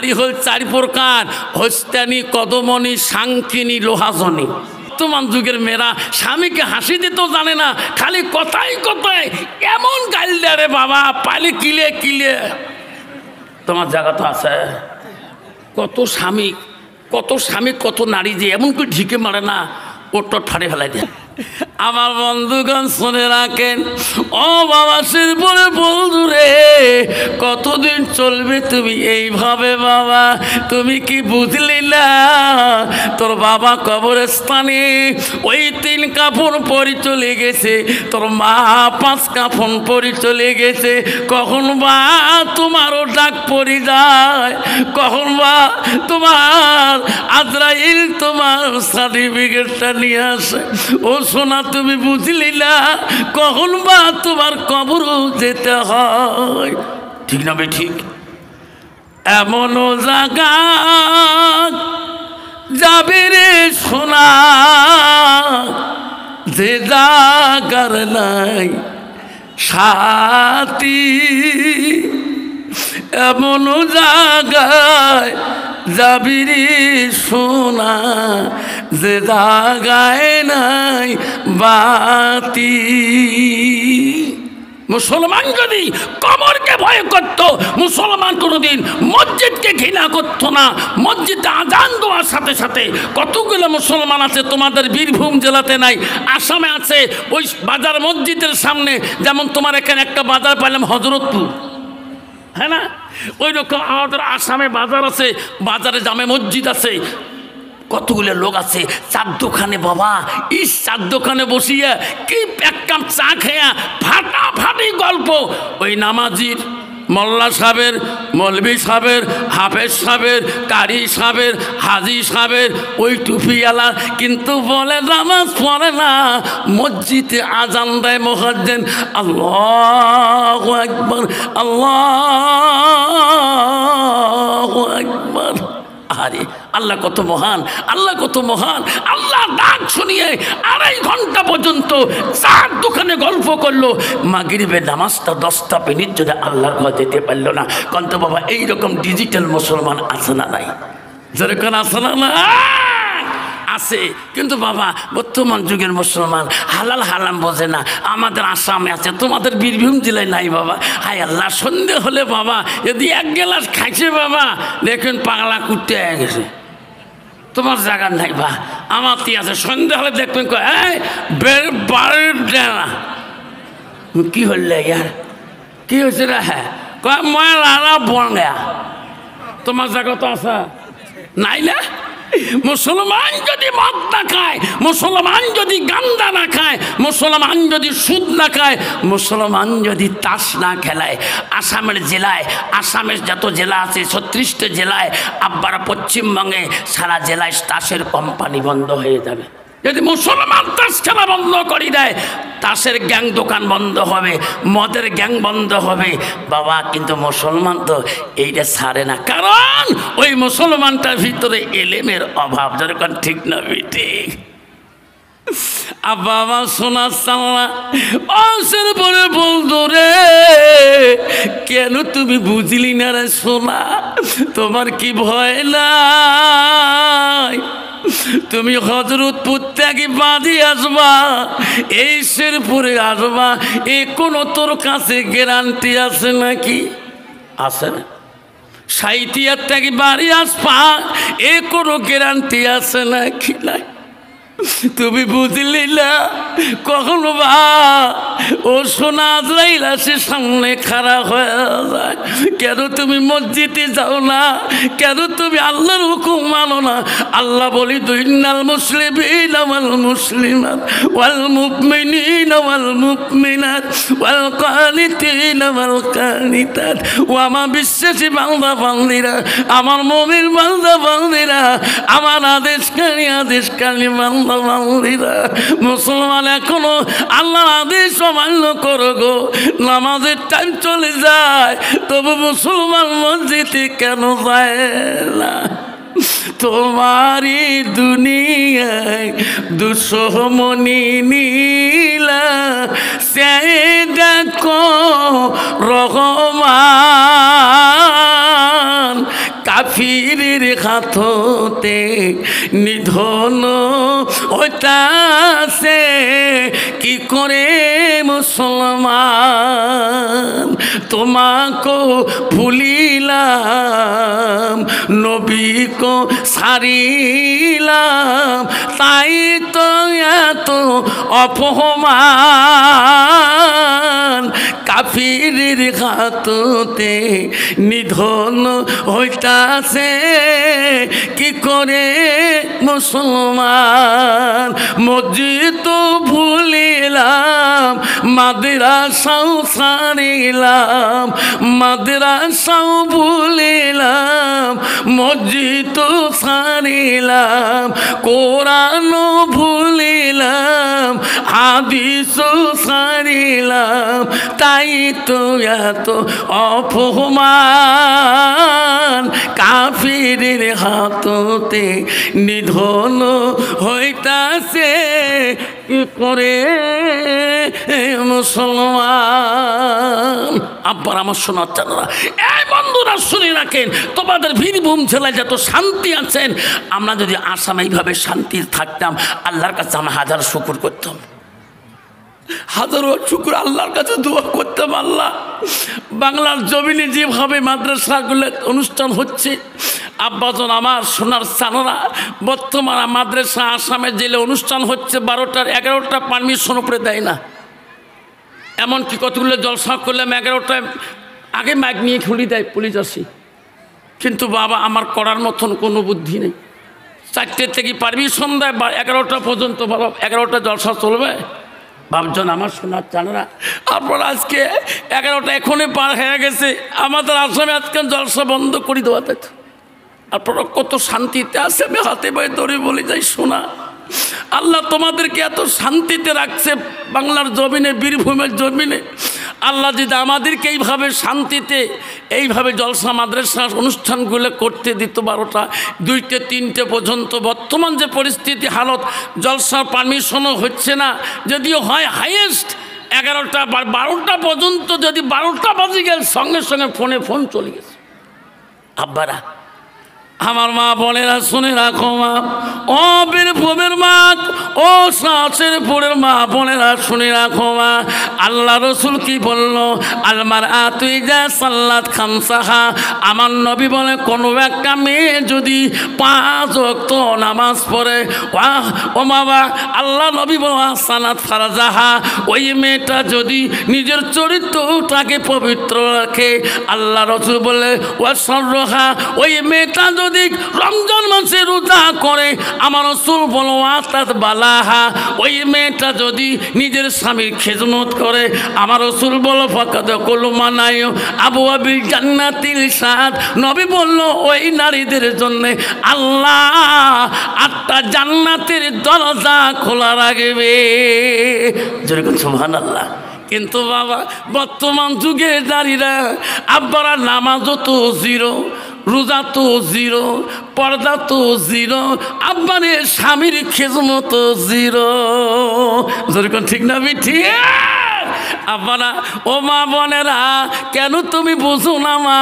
নারী হল 4 প্রকার, হস্তানি, কদমনি, সাংকিনী, লোহাজনী। বর্তমান যুগের মেয়েরা স্বামীকে হাসি দিতেও জানে না, খালি কথায় কথায় এমন গাল দেয় রে বাবা, পালে কিলে কিলে। তোমার জায়গা তো আছে, কত স্বামী কত নারী যে এমন করে ঢিকে মারে না, ওটা ঠাড়ে ফেলাই দেয়। আমার বন্ধুগণ শুনে রাখেন, ও বাবা শিরপুরে বন্ধু রে, কতদিন চলবে তুমি এইভাবে বাবা? তুমি কি বুঝলি না তোর বাবা কবরস্থানে ওই 3 কাফন পরে চলে গেছে, তোর মা 5 কাফন পরে চলে গেছে। কখন বা তোমারও ডাক পড়ে যায়, কখন বা তোমার আজরাইল তোমার সার্টিফিকেটটা নিয়ে আসে। ও সোনা, তুমি বুঝলি না কখন বা তোমার কবরও যেতে হয়, ঠিক না বে ঠিক? এমনও জায়গা যাবে রে সোনা, যে জাগার নাই সাথী। এমনও জায়গায় যাবি রে সোনা, যে জাগায় নাই বাতি। মুসলমান যদি কবরকে ভয় করত, মুসলমান কোনোদিন মসজিদকে ঘৃণা করত না। মসজিদে আজান দেওয়ার সাথে সাথে কতগুলো মুসলমান আছে তোমাদের বীরভূম জেলাতে নাই, আসামে আছে। ওই বাজার মসজিদের সামনে, যেমন তোমার এখানে একটা বাজার পাইলাম হজরতপুর, হ্যাঁ না? ওই রকম আমাদের আসামে বাজার আছে, বাজারে জামে মসজিদ আছে। কতগুলো লোক আছে চার দোকানে বাবা, এই চার দোকানে বসিয়া কি এক কাপ চা খেয়া ফাটাফাটি গল্প। ওই নামাজির, মোল্লা সাহেবের, মৌলভী সাহেবের, হাফেজ সাহেবের, কারি সাহেবের, হাজি সাহেবের, ওই টুপিওয়ালা, কিন্তু বলে নামাজ পড়ে না। মসজিদে আজান দেয় মুয়াজ্জিন, আল্লাহু আকবার, আল্লাহু আকবার। আরে আল্লাহ কত মহান, আল্লাহ কত মহান। আল্লাহ ডাক শুনিয়ে 2.5 ঘন্টা পর্যন্ত চার দোকানে গল্প করলো। মাগরিবের নামাজটা 10টা মিনিট যদি আল্লাহর ঘর যেতে পারলো না। কন্ত বাবা এইরকম ডিজিটাল মুসলমান আছে না নাই? যেরকম আছে না না আছে, কিন্তু বাবা বর্তমান যুগের মুসলমান হালাল হারাম বোঝে না। আমাদের আসামে আছে, তোমাদের বীরভূম জেলায় নাই বাবা। হায় আল্লাহ, সন্ধে হলে বাবা যদি 1 গ্লাস খাইছে বাবা, দেখেন পাগলা কুটতে হয়ে গেছে। তোমার জায়গা নাই বা আমার তি আছে, সন্ধে হলে দেখবেন কি হলে ইয়ার কি হয়েছে রে? হ্যাঁ কয় ময়লা বন গা। তোমার জায়গা তো আছে নাই না? মুসলমান যদি মদ না খায়, মুসলমান যদি গান্দা না খায়, মুসলমান যদি সুদ না খায়, মুসলমান যদি তাস না খেলায়, আসামের জেলায়, আসামের যত জেলা আছে 36টা জেলায়, আব্বারা পশ্চিমবঙ্গে সারা জেলায় তাসের কোম্পানি বন্ধ হয়ে যাবে। যদি মুসলমান তাস খেলা বন্ধ করে দেয়, তাসের গ্যাং দোকান বন্ধ হবে, মদের গ্যাং বন্ধ হবে বাবা। কিন্তু মুসলমান তো এইটা ছাড়ে না, কারণ ওই মুসলমানটার ভিতরে এলেমের অভাব। যেরকম ঠিক না ঠিক? বাবা সোনা সাল্লা অসের পরে বলতো রে, কেন তুমি বুঝলি না রে সোনা? তোমার কি ভয় নাই? তুমি হযরতপুর থেকে বাঁধি আসবা, এই শেরপুরে আসবা, এ কোনো তোর কাছে গ্যারান্টি আছে নাকি? আছে না? সাইতিয়ার থেকে বাড়ি আসবা, এ কোনো গ্যারান্টি আছে নাকি? নাই। তুমি বুঝলি না কখনো বা ও সোনা আজরাইল আসে সামনে খাড়া হয়ে যায়। কেন তুমি মসজিদে যাও না? কেন তুমি আল্লাহর হুকুম মানো না? আল্লাহ বলি দুইনাল মুসলিমিনা ওয়াল মুসলিমাত ওয়াল মুমিনিনা ওয়াল মুমিনাত ওয়াল কানিতিনা ওয়াল কানিতাত। ও আমার বিশ্বাসী বান্দা বান্দিরা, আমার মুমিন বান্দা বান্দিরা, আমার আদেশকারী বান্দা বান্দিরা, মুসলমান এখনো আল্লাহর আদেশ অমান্য করো গো। নামাজের টাইম চলে যায়, তবু মুসলমান মসজিদে কেন যায় না? তোমারি দুনিয়ায় দুশমনি নীলা, সে দেখো রহমান কাফিরের হাততে নিধন হইতাছে কি করে মুসলমান তোমাকে ভুলিলাম নবীকে ছাড়িলাম তাই তো এত অপমান কাফিরের হাততে নিধন হইতাছে কি করে মুসলমান মসজিদ ভুলিলাম মাদ্রাসাও ছাড়িলাম মাদ্রাসাও ভুলিলাম মসজিদ ছাড়িলাম কোরআনও ভুলিলাম হাদিসও ছাড়িলাম তাই তো এত অপমান কাফিরের হাততে নিধন হইতাছে কি করে মুসলমান। আব্বার আমার শোনার চানরা এই বন্ধুরা শুনে রাখেন, তোমাদের বীরভূম জেলায় যত শান্তি আছেন, আমরা যদি আসামে এইভাবে শান্তি থাকতাম আল্লাহর কাছে আমরা হাজার শুকর করতাম, হাজারো শুকর আল্লাহর কাছে দোয়া করতাম। আল্লাহ বাংলার জমিনে যেভাবে মাদ্রাসাগুলো অনুষ্ঠান হচ্ছে, আব্বাজন আমার সোনার চানরা বর্তমান মাদ্রাসা আসামে জেলে অনুষ্ঠান হচ্ছে 12টার 11টা পারমিশন উপরে দেয় না, এমনকি কতগুলো জলসা করলাম 11টায় আগে মাইক নিয়ে খুলি দেয় পুলিশ আসি, কিন্তু বাবা আমার করার মতন কোনো বুদ্ধি নেই। 4টে থেকে পারমিশন দেয় 11টা পর্যন্ত, বাবা 11টা জলসা চলবে। ভাবছেন আমার সোনার চানরা, আপনার আজকে 11টা এখনই পার হয়ে গেছে, আমাদের আসামে আজকে জলসা বন্ধ করে দেওয়া যেত। আপনারা কত শান্তিতে আছে, আমি হাতে পায়ে ধরে বলে যাই শোনা, আল্লাহ তোমাদেরকে এত শান্তিতে রাখছে বাংলার জমিনে, বীরভূমের জমিনে। আল্লাহ যদি আমাদেরকে এইভাবে শান্তিতে এইভাবে জলসা মাদ্রাসা অনুষ্ঠানগুলো করতে দিত 12টা 2টে 3টে পর্যন্ত, বর্তমান যে পরিস্থিতি হালত জলসার পারমিশনও হচ্ছে না, যদিও হয় হাইয়েস্ট 11টা বা 12টা পর্যন্ত, যদি 12টা বাজে গেল সঙ্গে সঙ্গে ফোন চলে গেছে। আব্বারা আমার মা বোনেরা শুনে রাখো, মা ও বীরভূমের মা, ও শাসের পুরের মা বোনেরা শুনে রাখো, মা আল্লাহ রসুল কি বললো, আলমার তুই যা সাল্লাত খামসাহা, আমার নবী বলে কোনো একটা মেয়ে যদি 5 ওয়াক্ত নামাজ পড়ে, ও বাবা আল্লাহ নবী বলে সালাত ফারাজাহা, ওই মেয়েটা যদি নিজের চরিত্রটাকে পবিত্র রাখে, আল্লাহ রসুল বলে ও সরহা, ওই মেয়েটা যদি রমজান মাসে রোজা করে, আমার রাসূল বলো আতাত বালাহা, ওই মেয়েটা যদি নিজের স্বামীর খেদমত করে, আমার রাসূল বলো ফাকাদ কুলমানায় আবওয়াবিল জান্নাতিল সাদ, নবী বলল ওই নারীদের জন্য আল্লাহ 8টা জান্নাতের দরজা খোলা রাখবে। যেরকম সুবহানাল্লাহ। কিন্তু বাবা বর্তমান যুগে নারীরা আব্বারা নামাজও তো জিরো, রোজা তো জিরো, পর্দা তো জিরো, আব্বারে স্বামীর খেজমত জিরো। যেরকম ঠিক না ঠিক আব্বারা, ও মা বোনেরা কেন তুমি বুঝো না মা,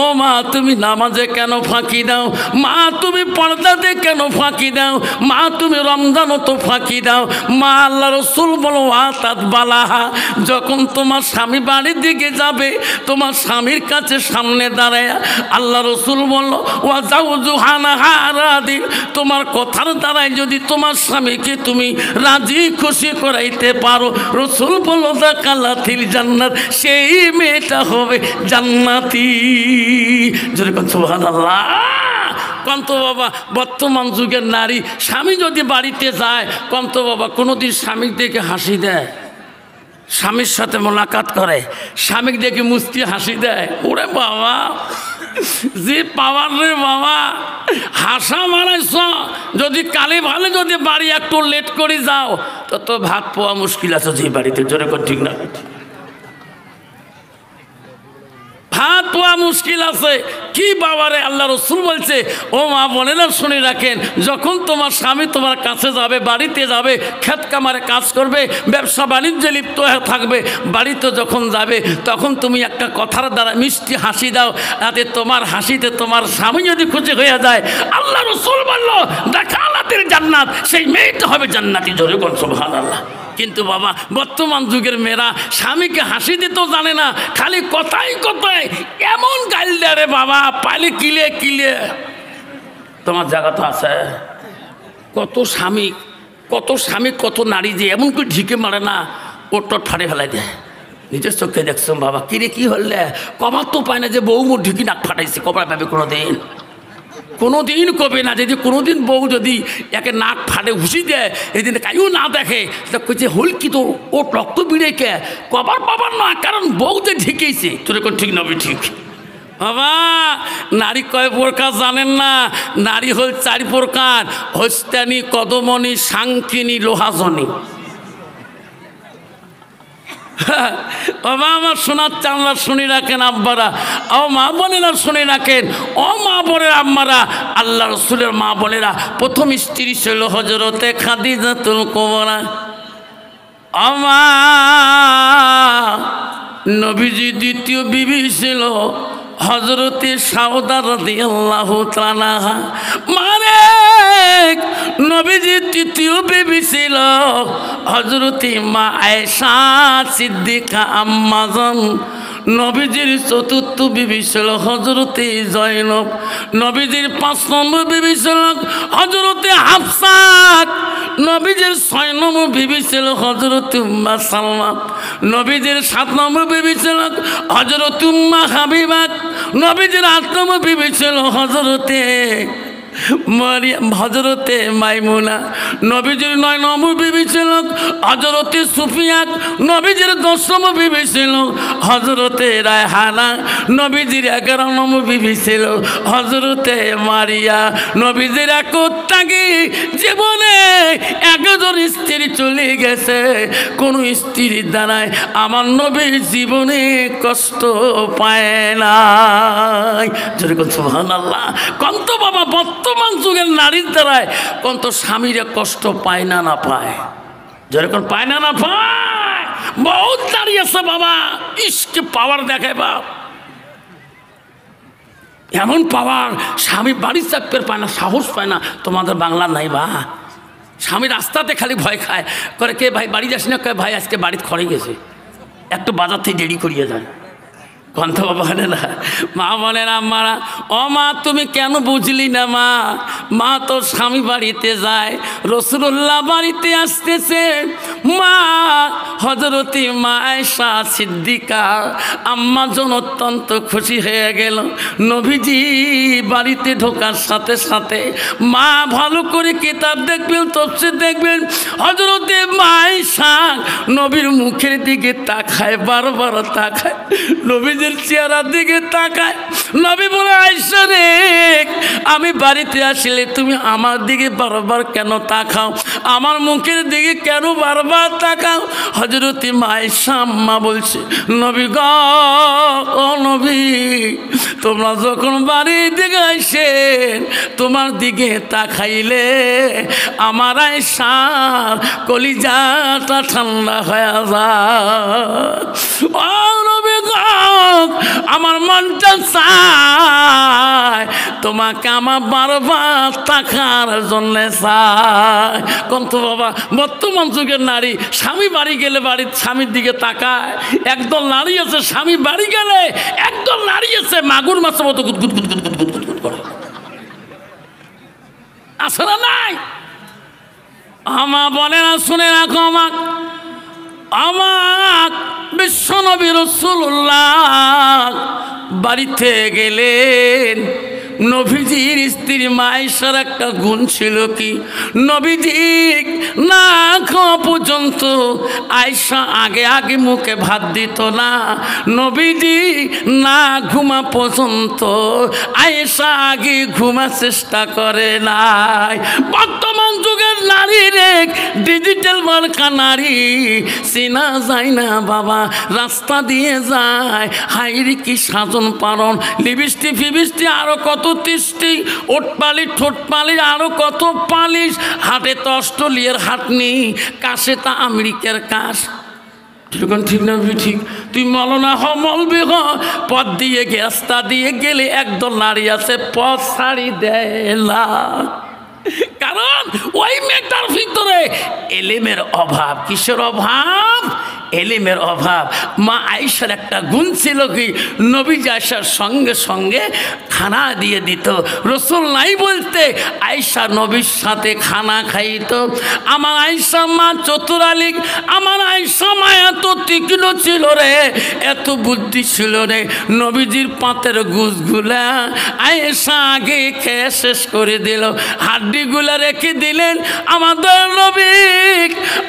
ও মা তুমি নামাজে কেন ফাঁকি দাও, মা তুমি পর্দাতে কেন ফাঁকি দাও, মা তুমি রমজানও তো ফাঁকি দাও। মা আল্লাহ রসুল বলো আতাত বালাহা, যখন তোমার স্বামী বাড়ির দিকে যাবে, তোমার স্বামীর কাছে সামনে দাঁড়ায় আল্লাহ রসুল বললো ওয়া যাও জুহানা হারাদি, তোমার কথার দ্বারাই যদি তোমার স্বামীকে তুমি রাজি খুশি করাইতে পারো, রসুল বললো কালাতিল জান্নাত, সেই মেয়েটা হবে জান্নাতি। যেরকম সুবহানাল্লাহ। কন্ত বাবা বর্তমান যুগের নারী স্বামী যদি বাড়িতে যায়, কন্ত বাবা কোনোদিন স্বামীর দেখে হাসি দেয়, স্বামীর সাথে মোলাকাত করে, স্বামীর দেখে মুস্কি হাসি দেয়, ওরে বাবা যে পাওয়ার রে বাবা, হাসা মারাইছ, যদি কালে ভালো যদি বাড়ি একটু লেট করে যাও তো ভাত পাওয়া মুশকিল আছে যে বাড়িতে। জোরে কর ঠিক না হাত পাওয়া মুশকিল আছে কি বাবারে। আল্লাহ রসুল বলছে ও মা বোনেরা শুনে রাখেন, যখন তোমার স্বামী তোমার কাছে যাবে, বাড়িতে যাবে, ক্ষেত কামারে কাজ করবে, ব্যবসা বাণিজ্যে লিপ্ত হয়ে থাকবে, বাড়িতে যখন যাবে তখন তুমি একটা কথার দ্বারা মিষ্টি হাসি দাও, তাতে তোমার হাসিতে তোমার স্বামী যদি খুশি হয়ে যায়, আল্লাহ রসুল বলল দেখালাতের জান্নাত, সেই মেয়েটা হবে জান্নাতি। জোরে বল সুবহানাল্লাহ। কিন্তু বাবা বর্তমান যুগের মেয়েরা স্বামীকে হাসি দিতেও জানে না, খালি কথাই কথায় এমন গাইল দেয় রে বাবা, পাইলে কিলে কিলে। তোমার জায়গা তো আছে, কত স্বামী কত নারী যে এমন করে ঢিকে মারে না, ওর তো ঠাড়ে ফেলাই দেয়। নিজের চোখে দেখছো বাবা, কিরে কি হলে কবার তো পায় না যে বউ মোর ঢিকি নাক ফাটাইছে, কবার পাবে কোনো দিন কবে না। যদি কোনোদিন বউ যদি একে নাক ফাটে হুসি দেয়, এদিন কাইও না দেখে, তা কইছে হল কি তো ও রক্ত বিড়ে কে, কবার পাবার না, কারণ বউ যে ঢিকেইছে। তোর এখন ঠিক নবি ঠিক বাবা। নারী কয় প্রকার জানেন না? নারী হল 4 প্রকার: হস্তানি, কদমনি, সাংকিনী, লোহাজনী। বাবা আমার শোনার চান্লা শুনে রাখেন আব্বারা, ও মা বোনেরা শুনে রাখেন, ও মা বোনের আম্মারা, আল্লাহ রসুলের মা বোনেরা, প্রথম স্ত্রী ছিল হযরতে খাদিজাতুল কুবরা। আমা নবীজি দ্বিতীয় বিবি ছিল হযরতে সাউদা রাদিয়াল্লাহু তাআলা। মানে নবীজির তৃতীয় বিবি ছিল হযরতে মা আয়েশা সিদ্দিকা আম্মাজান। নবীজির চতুর্থ বিবি ছিল হযরতে জয়নব। নবীজির 5 নম্বর বিবি ছিল হযরতে হাফসা। নবীজির 6 নম্বর বিবি ছিল হযরতে উম্মে সালমা। নবীজির 7 নম্বর বিবি ছিল হযরতে উম্মে হাবিবা। নবীজির 8 নম্বর বিবি ছিল হযরতে মারিয়াম, হযরতে মাইমুনা। নবীজির 9 নম্বর বিবি ছিল হযরতে সুফিয়া। নবীজির 10 নম্বর বিবি ছিল হযরতে রায়হানা। নবীজির 11 নম্বর বিবি ছিল হযরতে মারিয়া। নবীজির একটাকে জীবনে 11 স্ত্রী চলে গেছে, কোন স্ত্রীর দ্বারায় আমার নবীর জীবনে কষ্ট পায় না। যেরকম সুবহানাল্লাহ। কত বাবা বর্তমান যুগের নারীর দ্বারায় কত স্বামীরা কষ্ট পায় না, না পায়? যেরকম পায় না, না পায়? বহুত নারী আছে বাবা, ইশকে পাওয়ার দেখায় বাপ, এমন পাওয়ার, স্বামী বাড়ির চাপের পায় না, সাহস পায় না। তোমাদের বাংলা নাই বা? স্বামী রাস্তাতে খালি ভয় খায়, করে কে ভাই বাড়ি যাস না, কে ভাই আজকে বাড়িতে খড়ে গেছে, একটু বাজার থেকে দেরি করিয়ে যায়। কন্ত বলে না, মা বলে না আম্মারা, ও মা তুমি কেন বুঝলি না মা? মা তো স্বামী বাড়িতে যায়, রাসূলুল্লাহ বাড়িতে আসতেছে, মা হযরতে মা আয়েশা সিদ্দিকা আম্মা জন অত্যন্ত খুশি হয়ে গেল। নবীজি বাড়িতে ঢোকার সাথে সাথে মা ভালো করে কিতাব দেখবেন, তাফসীর দেখবেন, হযরতে মা আয়েশা নবীর মুখের দিকে তাকায়, বারবার তাকায়, নবীজির চেহারার দিকে তাকায়। নবী বলে আয়েশা রে, আমি বাড়িতে আসলে তুমি আমার দিকে বারবার কেন তাকাও? আমার মুখের দিকে কেন বারবার তাকাও? হযরতে মা আয়েশা আম্মা বলছে, নবী গো, ও নবী, তোমরা যখন বাড়ির দিকে আসেন তোমার দিকে তাকাইলে আমার আয়েশার কলিজাটা ঠান্ডা হয়ে যায়। ও নবী গো, আমার মনটা চায় তোমাকে আমার বারবার তাকার জন্য চায়। কিন্তু বাবা বর্তমান যুগের নারী স্বামী বাড়ি গেলে বাড়ির স্বামীর দিকে তাকায়। একদল নারী আছে স্বামী বাড়ি গেলে, একদল নারী আছে মাগুর মাছের মতো গুদগুদ গুদগুদ গুদগুদ গুদগুদ করে। আছে না নাই? আমা বলে না, শুনে রাখো আমার বিশ্বনবী রাসূলুল্লাহ বাড়িতে গেলেন। নবীজির স্ত্রী মা আয়েশার একটা গুণ ছিল কি, নবীজি না খাওয়া পর্যন্ত আয়েশা আগে আগে মুখে ভাত দিত না। নবীজি না ঘুমা পর্যন্ত আয়েশা আগে ঘুমার চেষ্টা করে নাই। বর্তমান যুগের নারী রে, ডিজিটাল মার্কা নারী, চেনা যায় না বাবা, রাস্তা দিয়ে যায়, হাইরি কি সাজন পারন, লিপস্টিক ফিবিস্টিক আরো কত তিষ্টি, ওটপালি ঠোঁটপালির আরো কত পালিশ, হাটে তো অস্ট্রেলিয়ার হাট নেই, কাশে তা আমেরিকার কাশ। ঠিক না? ঠিক। তুই মলনা হ, মলবি হ, পথ দিয়ে রাস্তা দিয়ে গেলে একদল নারী আছে পথ ছাড়ি দেয় না, কারণ ওই মেয়েটার ভিতরে এলেমের অভাব। কিসের অভাব? এলিমের অভাব। মা আয়েশার একটা গুণ ছিল কি, নবীজি আয়েশার সঙ্গে সঙ্গে খানা দিয়ে দিত। রসুল নাই বলতে আয়েশা নবীর সাথে খানা খাইত। আমার আয়েশা মা চতুরালিক, আমার আয়েশা মা এত তীক্ষ্ণ ছিল রে, এত বুদ্ধি ছিল রে, নবীজির পাতের গুছগুলা আয়েশা আগে খেয়ে শেষ করে দিল, হাড্ডিগুলা রেখে দিলেন আমাদের নবী।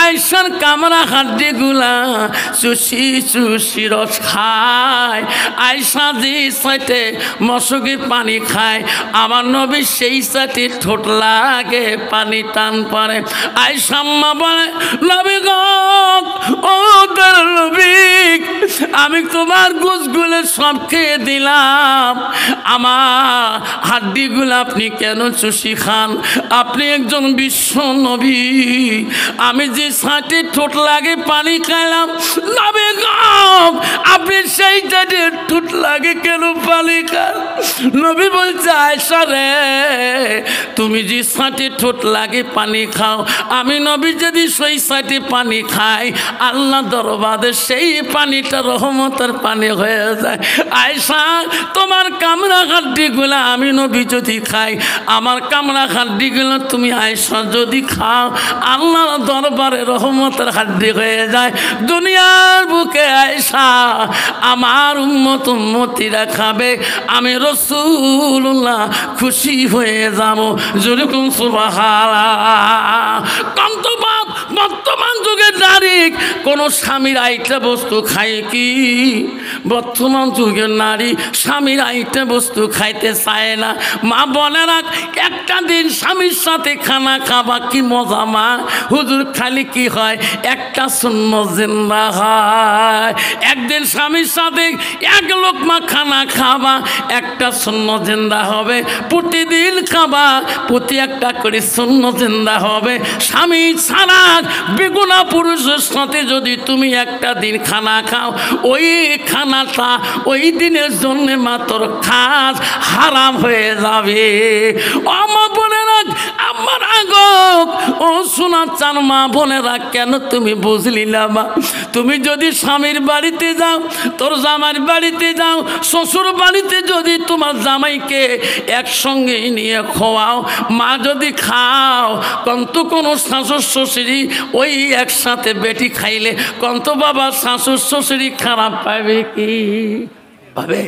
আয়েশার কামরা হাড্ডিগুলা চুষি চুষি রস খায়। আয়েশা যে সাইতে মশকের পানি খায়, আমার নবী সেই সাইতে ঠোঁট লাগে পানি টান পড়ে। আয়েশা আম্মা বলে, নবী গো, ও তোর নবী, আমি তোমার গোশগুলো সব খেয়ে দিলাম, আমার হাড্ডিগুলো আপনি কেন চুষি খান? আপনি একজন বিশ্ব নবী, আমি যে সাইতে ঠোঁট লাগে পানি খাইলাম, নবী গো, আপনি সেই সাইতে ঠোঁট লাগে কেন পানি খান? নবী বলছে, আয়েশা রে, তুমি যে সাইতে ঠোঁট লাগে পানি খাও, আমি নবী যদি সেই সাইতে পানি খাই, আল্লাহ দরবারে সেই পানিটা রহমতের পানি হয়ে যায়। আয়েশা, তোমার কামরা হাড্ডিগুলো আমি নবী যদি খাই, আমার কামরা হাড্ডিগুলো তুমি আয়েশা যদি খাও, আল্লাহর দরবারে রহমতের হাড্ডি হয়ে যায়। দুনিয়ার বুকে আয়েশা আমার উম্মত উম্মতিরা খাবে, আমি রাসূলুল্লাহ খুশি হয়ে যাব। যেরকম সুবহানাল্লাহ। কন্তবাদ বর্তমান যুগের নারী কোন স্বামীর আইটা বস্তু খায় কি? বর্তমান যুগের নারী স্বামীর আইটা বস্তু খাইতে চায় না। মা বলে রাখ, একটা দিন স্বামীর সাথে খানা খাবা, কি মজা মা। হুজুর খালি কি হয়, একটা সুন্নত জিন্দা হয়। একদিন স্বামীর সাথে এক লোকমা খানা খাবা, একটা সুন্নত জিন্দা হবে। প্রতিদিন খাবা, প্রতি একটা করে সুন্নত জিন্দা হবে। স্বামী ছাড়া বেগুনা পুরুষের সাথে যদি তুমি একটা দিন খানা খাও, ওই খানাটা ওই দিনের জন্য মাত্র খাস হারাম হয়ে যাবে। আমার বোনেরা, আমার আগক, ও শোনা চান মা বোনেরা, কেন তুমি বুঝলি না মা? তুমি যদি স্বামীর বাড়িতে যাও, তোর জামাইয়ের বাড়িতে যাও, শ্বশুর বাড়িতে যদি তোমার জামাইকে একসঙ্গে নিয়ে খাওয়াও, মা যদি খাও, কন্ত কোনো শাশুর শ্বশুরি ওই একসাথে বেটি খাইলে কন্ত বাবা শাশুর শ্বশুরি খারাপ পাবে কি? পাবে?